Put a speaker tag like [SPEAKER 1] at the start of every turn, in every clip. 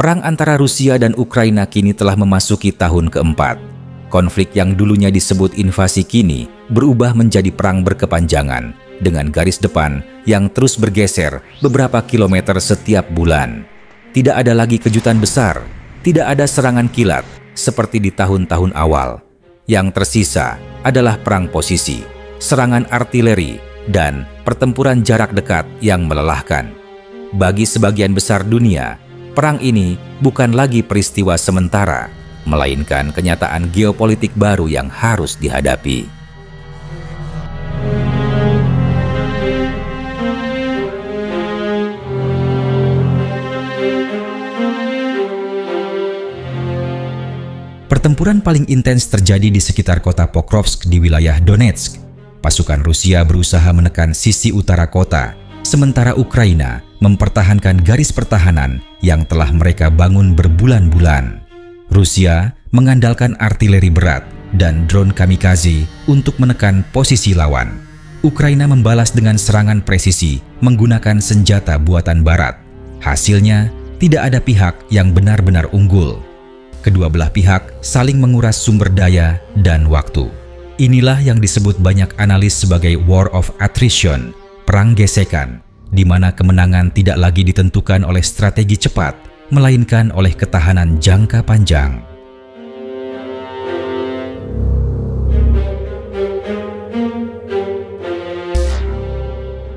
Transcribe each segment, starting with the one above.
[SPEAKER 1] Perang antara Rusia dan Ukraina kini telah memasuki tahun keempat. Konflik yang dulunya disebut invasi kini berubah menjadi perang berkepanjangan dengan garis depan yang terus bergeser beberapa kilometer setiap bulan. Tidak ada lagi kejutan besar, tidak ada serangan kilat seperti di tahun-tahun awal. Yang tersisa adalah perang posisi, serangan artileri, dan pertempuran jarak dekat yang melelahkan. Bagi sebagian besar dunia, perang ini bukan lagi peristiwa sementara, melainkan kenyataan geopolitik baru yang harus dihadapi. Pertempuran paling intens terjadi di sekitar kota Pokrovsk di wilayah Donetsk. Pasukan Rusia berusaha menekan sisi utara kota, sementara Ukraina mempertahankan garis pertahanan yang telah mereka bangun berbulan-bulan. Rusia mengandalkan artileri berat dan drone kamikaze untuk menekan posisi lawan. Ukraina membalas dengan serangan presisi menggunakan senjata buatan barat. Hasilnya, tidak ada pihak yang benar-benar unggul. Kedua belah pihak saling menguras sumber daya dan waktu. Inilah yang disebut banyak analis sebagai War of Attrition, perang gesekan, di mana kemenangan tidak lagi ditentukan oleh strategi cepat, melainkan oleh ketahanan jangka panjang.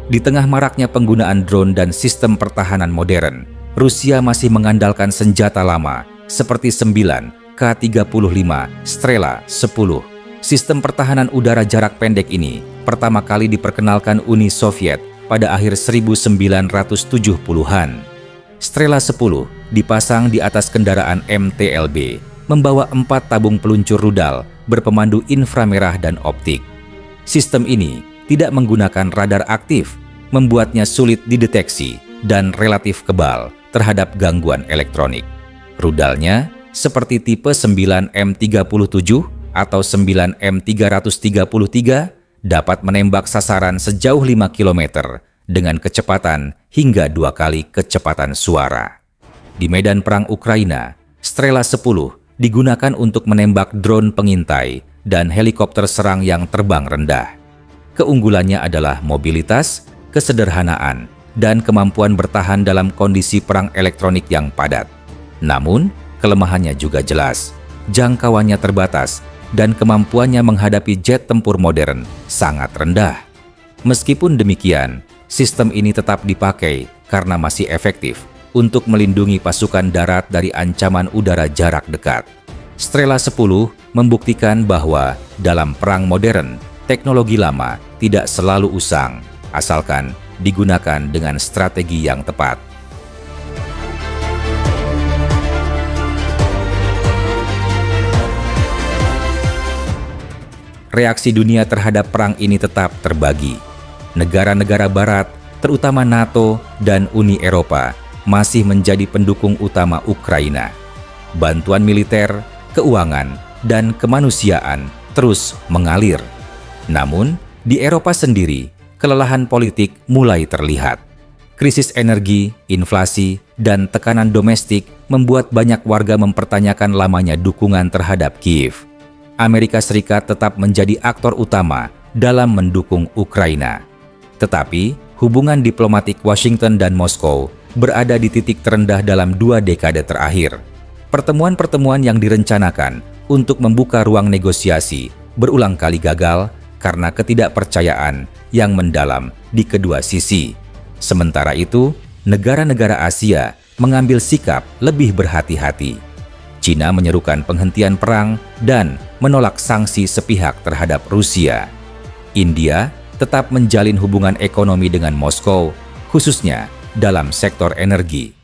[SPEAKER 1] Di tengah maraknya penggunaan drone dan sistem pertahanan modern, Rusia masih mengandalkan senjata lama seperti 9 K-35 Strela 10. Sistem pertahanan udara jarak pendek ini pertama kali diperkenalkan Uni Soviet pada akhir 1970-an. Strela 10 dipasang di atas kendaraan MTLB, membawa 4 tabung peluncur rudal berpemandu inframerah dan optik. Sistem ini tidak menggunakan radar aktif, membuatnya sulit dideteksi dan relatif kebal terhadap gangguan elektronik. Rudalnya seperti tipe 9M37 atau 9M333 dapat menembak sasaran sejauh 5 km dengan kecepatan hingga 2 kali kecepatan suara. Di medan perang Ukraina, Strela 10 digunakan untuk menembak drone pengintai dan helikopter serang yang terbang rendah. Keunggulannya adalah mobilitas, kesederhanaan, dan kemampuan bertahan dalam kondisi perang elektronik yang padat. Namun, kelemahannya juga jelas. Jangkauannya terbatas dan kemampuannya menghadapi jet tempur modern sangat rendah. Meskipun demikian, sistem ini tetap dipakai karena masih efektif untuk melindungi pasukan darat dari ancaman udara jarak dekat. Strela 10 membuktikan bahwa dalam perang modern, teknologi lama tidak selalu usang, asalkan digunakan dengan strategi yang tepat. Reaksi dunia terhadap perang ini tetap terbagi. Negara-negara Barat, terutama NATO dan Uni Eropa, masih menjadi pendukung utama Ukraina. Bantuan militer, keuangan, dan kemanusiaan terus mengalir. Namun, di Eropa sendiri, kelelahan politik mulai terlihat. Krisis energi, inflasi, dan tekanan domestik membuat banyak warga mempertanyakan lamanya dukungan terhadap Kiev. Amerika Serikat tetap menjadi aktor utama dalam mendukung Ukraina. Tetapi, hubungan diplomatik Washington dan Moskow berada di titik terendah dalam 2 dekade terakhir. Pertemuan-pertemuan yang direncanakan untuk membuka ruang negosiasi berulang kali gagal karena ketidakpercayaan yang mendalam di kedua sisi. Sementara itu, negara-negara Asia mengambil sikap lebih berhati-hati. China menyerukan penghentian perang dan menolak sanksi sepihak terhadap Rusia. India tetap menjalin hubungan ekonomi dengan Moskow, khususnya dalam sektor energi.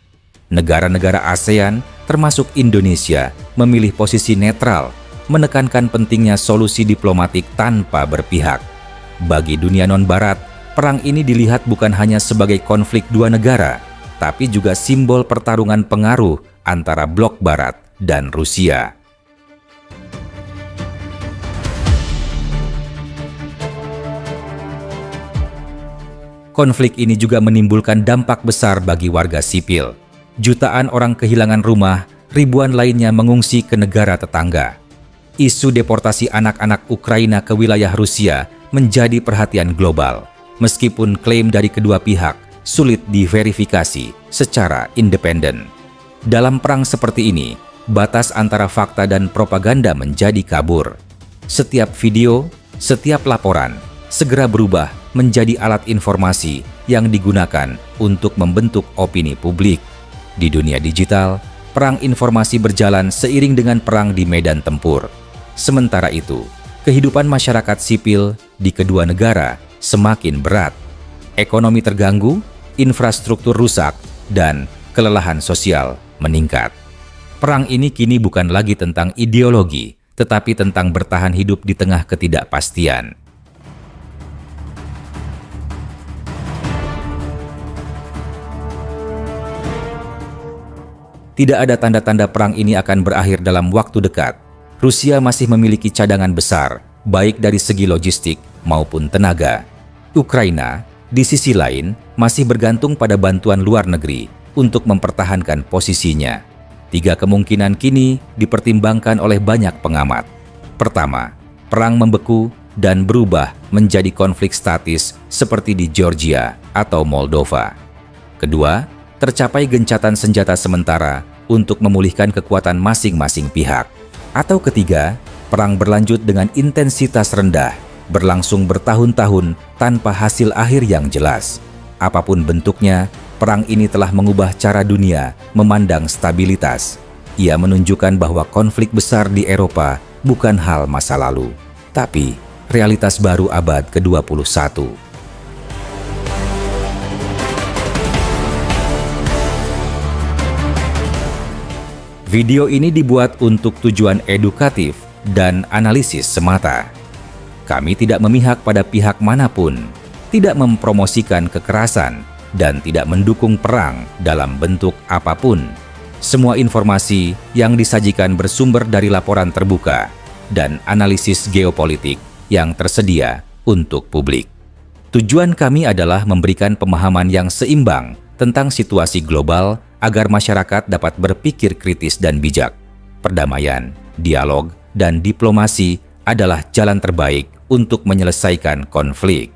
[SPEAKER 1] Negara-negara ASEAN, termasuk Indonesia, memilih posisi netral, menekankan pentingnya solusi diplomatik tanpa berpihak. Bagi dunia non-Barat, perang ini dilihat bukan hanya sebagai konflik dua negara, tapi juga simbol pertarungan pengaruh antara blok Barat dan Rusia. Konflik ini juga menimbulkan dampak besar bagi warga sipil. Jutaan orang kehilangan rumah, ribuan lainnya mengungsi ke negara tetangga. Isu deportasi anak-anak Ukraina ke wilayah Rusia menjadi perhatian global, meskipun klaim dari kedua pihak sulit diverifikasi secara independen. Dalam perang seperti ini, batas antara fakta dan propaganda menjadi kabur. Setiap video, setiap laporan segera berubah menjadi alat informasi yang digunakan untuk membentuk opini publik. Di dunia digital, perang informasi berjalan seiring dengan perang di medan tempur. Sementara itu, kehidupan masyarakat sipil di kedua negara semakin berat. Ekonomi terganggu, infrastruktur rusak, dan kelelahan sosial meningkat. Perang ini kini bukan lagi tentang ideologi, tetapi tentang bertahan hidup di tengah ketidakpastian. Tidak ada tanda-tanda perang ini akan berakhir dalam waktu dekat. Rusia masih memiliki cadangan besar, baik dari segi logistik maupun tenaga. Ukraina, di sisi lain, masih bergantung pada bantuan luar negeri untuk mempertahankan posisinya. 3 kemungkinan kini dipertimbangkan oleh banyak pengamat. Pertama, perang membeku dan berubah menjadi konflik statis seperti di Georgia atau Moldova. Kedua, tercapai gencatan senjata sementara untuk memulihkan kekuatan masing-masing pihak. Atau ketiga, perang berlanjut dengan intensitas rendah, berlangsung bertahun-tahun tanpa hasil akhir yang jelas. Apapun bentuknya, perang ini telah mengubah cara dunia memandang stabilitas. Ia menunjukkan bahwa konflik besar di Eropa bukan hal masa lalu, tapi realitas baru abad ke-21. Video ini dibuat untuk tujuan edukatif dan analisis semata. Kami tidak memihak pada pihak manapun, tidak mempromosikan kekerasan, dan tidak mendukung perang dalam bentuk apapun. Semua informasi yang disajikan bersumber dari laporan terbuka dan analisis geopolitik yang tersedia untuk publik. Tujuan kami adalah memberikan pemahaman yang seimbang tentang situasi global agar masyarakat dapat berpikir kritis dan bijak. Perdamaian, dialog, dan diplomasi adalah jalan terbaik untuk menyelesaikan konflik.